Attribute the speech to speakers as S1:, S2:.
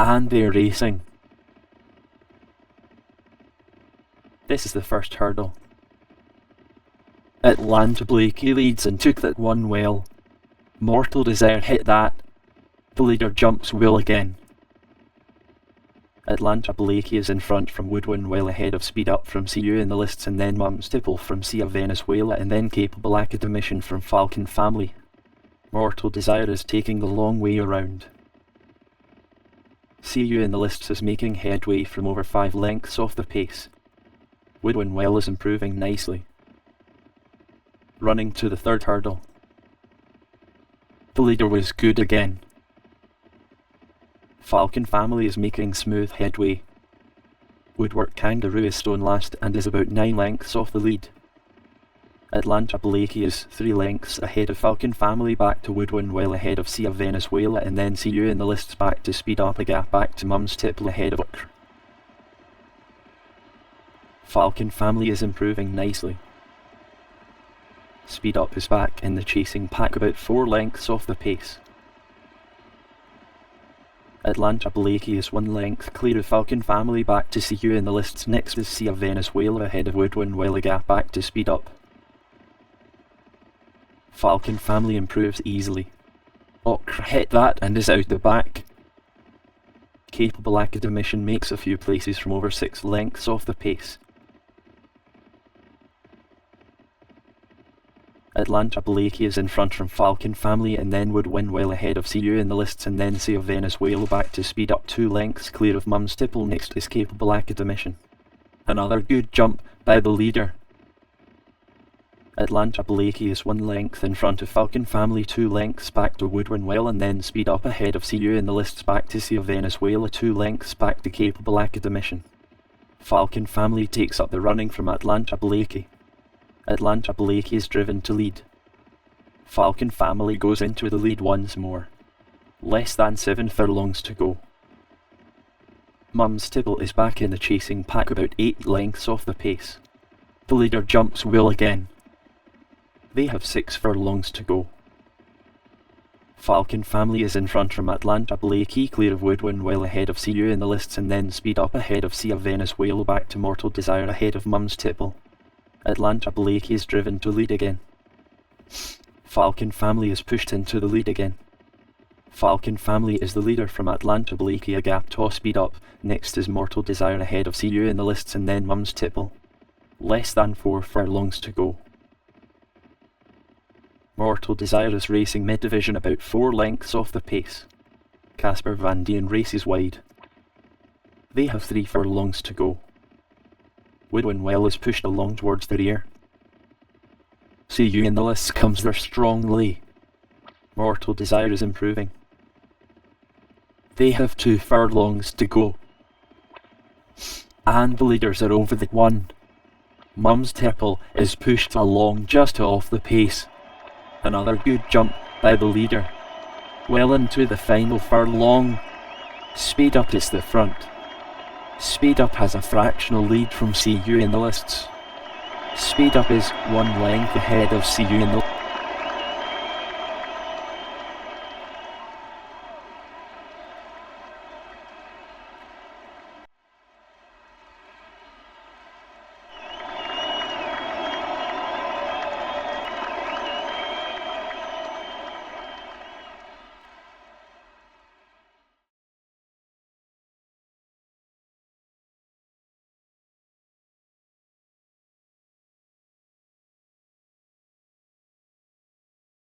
S1: And they're racing. This is the first hurdle. Atlanta Blakey leads and took that one well. Mortal Desire hit that. The leader jumps well again. Atlanta Blakey is in front from Woodwin, well ahead of Speed Up from CU in the lists, and then Mums Tipple from Sea of Venezuela, and then Capable Academician from Falcon Family. Mortal Desire is taking the long way around. CU in the lists is making headway from over 5 lengths off the pace. Woodwin well is improving nicely. Running to the third hurdle. The leader was good again. Falcon Family is making smooth headway. Woodwork Kangaroo is stone last and is about 9 lengths off the lead. Atlanta Blakey is 3 lengths ahead of Falcon Family, back to Woodwin well ahead of Sea of Venezuela, and then CU in the lists back to Speed Up, a gap back to Mums Tipple ahead of Work. Falcon Family is improving nicely. Speed Up is back in the chasing pack, about 4 lengths off the pace. Atlanta Blakey is 1 length clear of Falcon Family, back to CU in the lists. Next is Sea of Venezuela ahead of Woodwin well a gap back to Speed Up. Falcon Family improves easily. Okra hit that and is out the back. Capable Academician makes a few places from over 6 lengths off the pace. Atlanta Blakey is in front from Falcon Family, and then Woodwin well ahead of CU in the lists, and then Sea of Venezuela back to Speed Up, 2 lengths clear of Mums Tipple. Next is Capable Academician. Another good jump by the leader. Atlanta Blakey is 1 length in front of Falcon Family, 2 lengths back to Woodwin well, and then Speed Up ahead of CU in the lists, back to Sea of Venezuela, 2 lengths back to Capable Academician. Falcon Family takes up the running from Atlanta Blakey. Atlanta Blakey is driven to lead. Falcon Family goes into the lead once more. Less than 7 furlongs to go. Mums Tipple is back in the chasing pack, about 8 lengths off the pace. The leader jumps well again. They have 6 furlongs to go. Falcon Family is in front from Atlanta Blakey, clear of Woodwin well ahead of CU in the lists, and then Speed Up ahead of Sea of Venezuela, back to Mortal Desire ahead of Mums Tipple. Atlanta Blakey is driven to lead again. Falcon Family is pushed into the lead again. Falcon Family is the leader from Atlanta Blakey, a gap to Speed Up. Next is Mortal Desire ahead of CU in the lists, and then Mums Tipple. Less than 4 furlongs to go. Mortal Desire is racing mid-division, about 4 lengths off the pace. Casper Van Dien races wide. They have 3 furlongs to go. Woodwin well is pushed along towards the rear. CU in the lists comes there strongly. Mortal Desire is improving. They have 2 furlongs to go. And the leaders are over the 1. Mums Tipple is pushed along just off the pace. Another good jump by the leader. Well into the final furlong. Speed Up is the front. Speed Up has a fractional lead from CU in the lists. Speed Up is 1 length ahead of CU in the